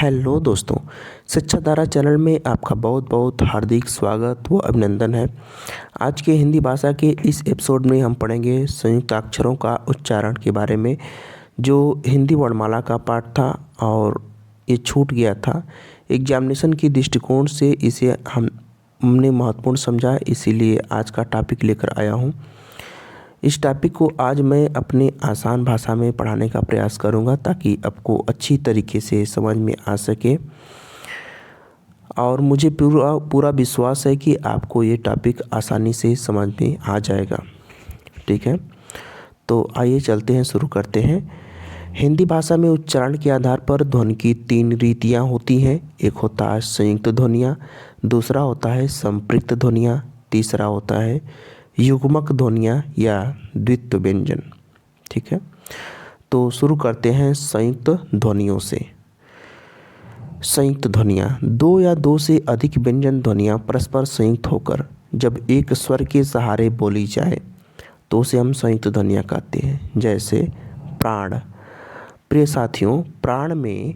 Hello दोस्तों, शिक्षा धारा चैनल में आपका बहुत बहुत हार्दिक स्वागत व अभिनंदन है। आज के हिंदी भाषा के इस एपिसोड में हम पढ़ेंगे संयुक्ताक्षरों का उच्चारण के बारे में, जो हिंदी वर्णमाला का पाठ था और ये छूट गया था। एग्जामिनेशन की दृष्टिकोण से इसे हमने महत्वपूर्ण समझा, इसीलिए आज का टॉपिक लेकर आया हूँ। इस टॉपिक को आज मैं अपने आसान भाषा में पढ़ाने का प्रयास करूंगा ताकि आपको अच्छी तरीके से समझ में आ सके, और मुझे पूरा विश्वास है कि आपको ये टॉपिक आसानी से समझ में आ जाएगा। ठीक है, तो आइए चलते हैं, शुरू करते हैं। हिंदी भाषा में उच्चारण के आधार पर ध्वनि की 3 रीतियाँ होती हैं। एक होता है संयुक्त ध्वनियाँ, दूसरा होता है संपृक्त ध्वनियाँ, तीसरा होता है युग्मक ध्वनियाँ या द्वित्व व्यंजन। ठीक है, तो शुरू करते हैं संयुक्त ध्वनियों से। संयुक्त ध्वनियाँ, 2 या 2 से अधिक व्यंजन ध्वनियाँ परस्पर संयुक्त होकर जब एक स्वर के सहारे बोली जाए तो उसे हम संयुक्त ध्वनियाँ कहते हैं। जैसे प्राण। प्रिय साथियों, प्राण में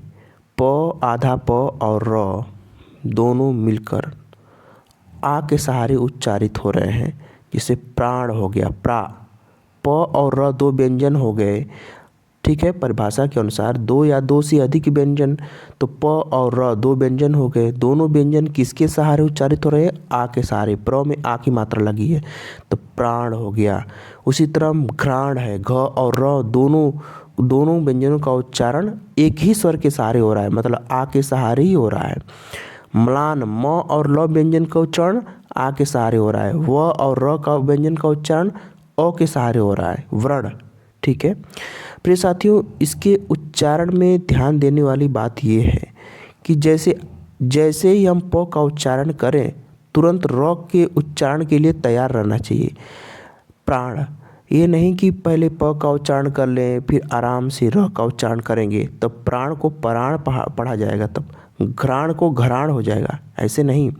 प, आधा प और र दोनों मिलकर आ के सहारे उच्चारित हो रहे हैं, जिसे प्राण हो गया। प और र 2 व्यंजन हो गए। ठीक है, परिभाषा के अनुसार 2 या 2 से अधिक व्यंजन, तो प और र 2 व्यंजन हो गए। दोनों व्यंजन किसके सहारे उच्चारित हो रहे हैं? आ के सहारे। प्र में आ की मात्रा लगी है तो प्राण हो गया। उसी तरह घ्राण है, घ और र दोनों व्यंजनों का उच्चारण एक ही स्वर के सहारे हो रहा है, मतलब आ के सहारे ही हो रहा है। म्लान, म और ल व्यंजन का उच्चारण आ के सहारे हो रहा है। व और र का व्यंजन का उच्चारण अ के सहारे हो रहा है। व्रण। ठीक है प्रिय साथियों, इसके उच्चारण में ध्यान देने वाली बात यह है कि जैसे ही हम प का उच्चारण करें, तुरंत र के उच्चारण के लिए तैयार रहना चाहिए। प्राण, ये नहीं कि पहले प का उच्चारण कर लें फिर आराम से र का उच्चारण करेंगे, तब प्राण को प्राण पढ़ा जाएगा, तब घ्राण को घराण हो जाएगा। ऐसे नहीं,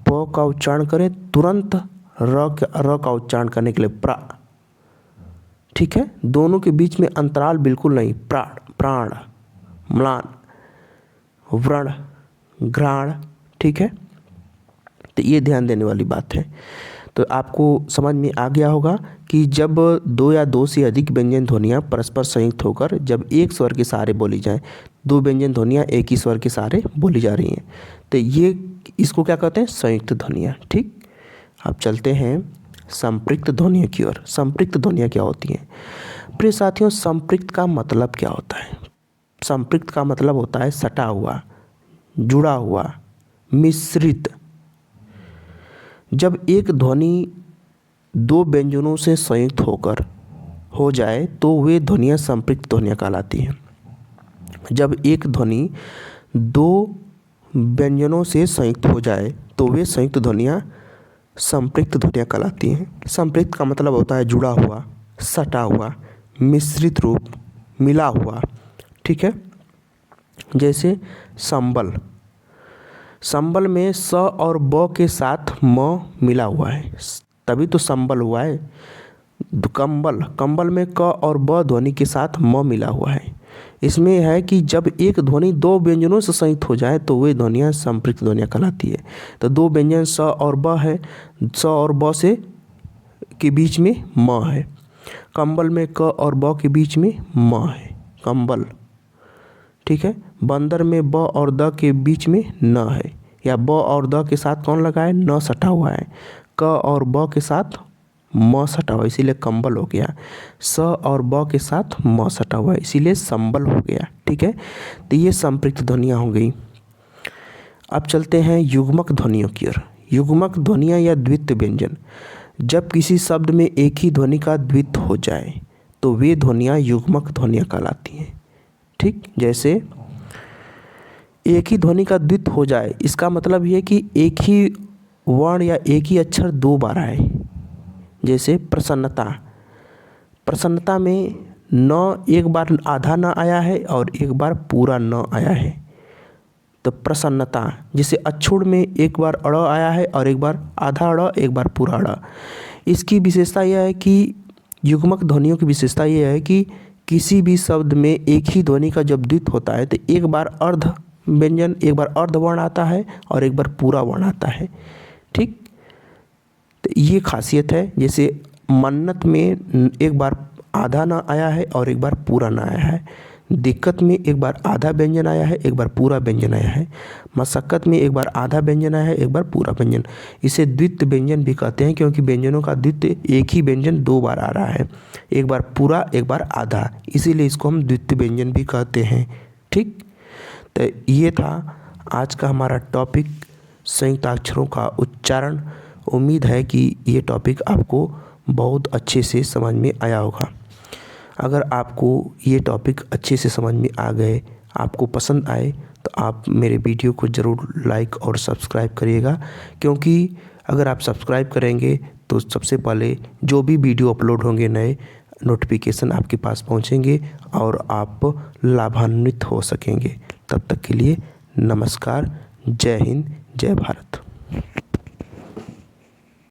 प का उच्चारण करें, तुरंत र का उच्चारण करने के लिए प्रा। ठीक है, दोनों के बीच में अंतराल बिल्कुल नहीं। प्राण, म्लान, व्रण, घ्राण। ठीक है, तो ये ध्यान देने वाली बात है। तो आपको समझ में आ गया होगा कि जब 2 या 2 से अधिक व्यंजन ध्वनियाँ परस्पर संयुक्त होकर जब एक स्वर के सहारे बोली जाएं, 2 व्यंजन ध्वनियाँ एक ही स्वर के सहारे बोली जा रही हैं, तो इसको क्या कहते हैं? संयुक्त ध्वनियाँ। ठीक, अब चलते हैं संपृक्त ध्वनियों की ओर। संपृक्त ध्वनियाँ क्या होती हैं? प्रिय साथियों, संपृक्त का मतलब क्या होता है? संपृक्त का मतलब होता है सटा हुआ, जुड़ा हुआ, मिश्रित। जब एक ध्वनि 2 व्यंजनों से संयुक्त होकर हो जाए तो वे ध्वनियाँ संपृक्त ध्वनियाँ कहलाती हैं। जब एक ध्वनि 2 व्यंजनों से संयुक्त हो जाए तो वे संयुक्त ध्वनियाँ संपृक्त ध्वनियाँ कहलाती हैं। संपृक्त का मतलब होता है जुड़ा हुआ, सटा हुआ, मिश्रित रूप, मिला हुआ। ठीक है, जैसे संबल। संबल में स और ब के साथ म मिला हुआ है, तभी तो संबल हुआ है। कंबल में क और ब ध्वनि के साथ म मिला हुआ है। इसमें है कि जब एक ध्वनि 2 व्यंजनों से संयुक्त हो जाए तो वे ध्वनियाँ संपृक्त ध्वनियाँ कहलाती है। तो 2 व्यंजन स और ब है, स और ब से के बीच में म है। कंबल में क और ब के बीच में म है, कंबल। ठीक है, बंदर में ब और द के बीच में न है, या ब और द के साथ कौन लगा है? न सटा हुआ है। क और ब के साथ म सटा हुआ, इसीलिए कंबल हो गया। स और ब के साथ म सटा हुआ है, इसीलिए संबल हो गया। ठीक है, तो ये संपृक्त ध्वनियाँ हो गई। अब चलते हैं युग्मक ध्वनियों की ओर। युग्मक ध्वनियाँ या द्वित्व व्यंजन, जब किसी शब्द में एक ही ध्वनि का द्वित्व हो जाए तो वे ध्वनियाँ युग्मक ध्वनियाँ कहलाती हैं। ठीक, जैसे एक ही ध्वनि का द्वित्व हो जाए, इसका मतलब ये कि एक ही वर्ण या एक ही अक्षर 2 बार आए। जैसे प्रसन्नता। प्रसन्नता में न एक बार आधा न आया है और एक बार पूरा न आया है, तो प्रसन्नता। जैसे अक्षुण में एक बार अड़ आया है और एक बार आधा अड़, एक बार पूरा अड़। इसकी विशेषता यह है कि युग्मक ध्वनियों की विशेषता यह है कि किसी भी शब्द में एक ही ध्वनि का जब द्वित्व होता है तो एक बार अर्ध व्यंजन, एक बार अर्ध वर्ण आता है और एक बार पूरा वर्ण आता है। ठीक, तो ये खासियत है। जैसे मन्नत में एक बार आधा ना आया है और एक बार पूरा ना आया है। दिक्कत में एक बार आधा व्यंजन आया है, एक बार पूरा व्यंजन आया है। मशक्कत में एक बार आधा व्यंजन आया है, एक बार पूरा व्यंजन। इसे द्वित्व व्यंजन भी कहते हैं, क्योंकि व्यंजनों का द्वित्व, एक ही व्यंजन दो बार आ रहा है, एक बार पूरा एक बार आधा, इसीलिए इसको हम द्वित्व व्यंजन भी कहते हैं। ठीक, तो ये था आज का हमारा टॉपिक, संयुक्ताक्षरों का उच्चारण। उम्मीद है कि ये टॉपिक आपको बहुत अच्छे से समझ में आया होगा। अगर आपको ये टॉपिक अच्छे से समझ में आ गए, आपको पसंद आए, तो आप मेरे वीडियो को ज़रूर लाइक और सब्सक्राइब करिएगा, क्योंकि अगर आप सब्सक्राइब करेंगे तो सबसे पहले जो भी वीडियो अपलोड होंगे नए, नोटिफिकेशन आपके पास पहुंचेंगे और आप लाभान्वित हो सकेंगे। तब तक के लिए नमस्कार, जय हिंद, जय भारत।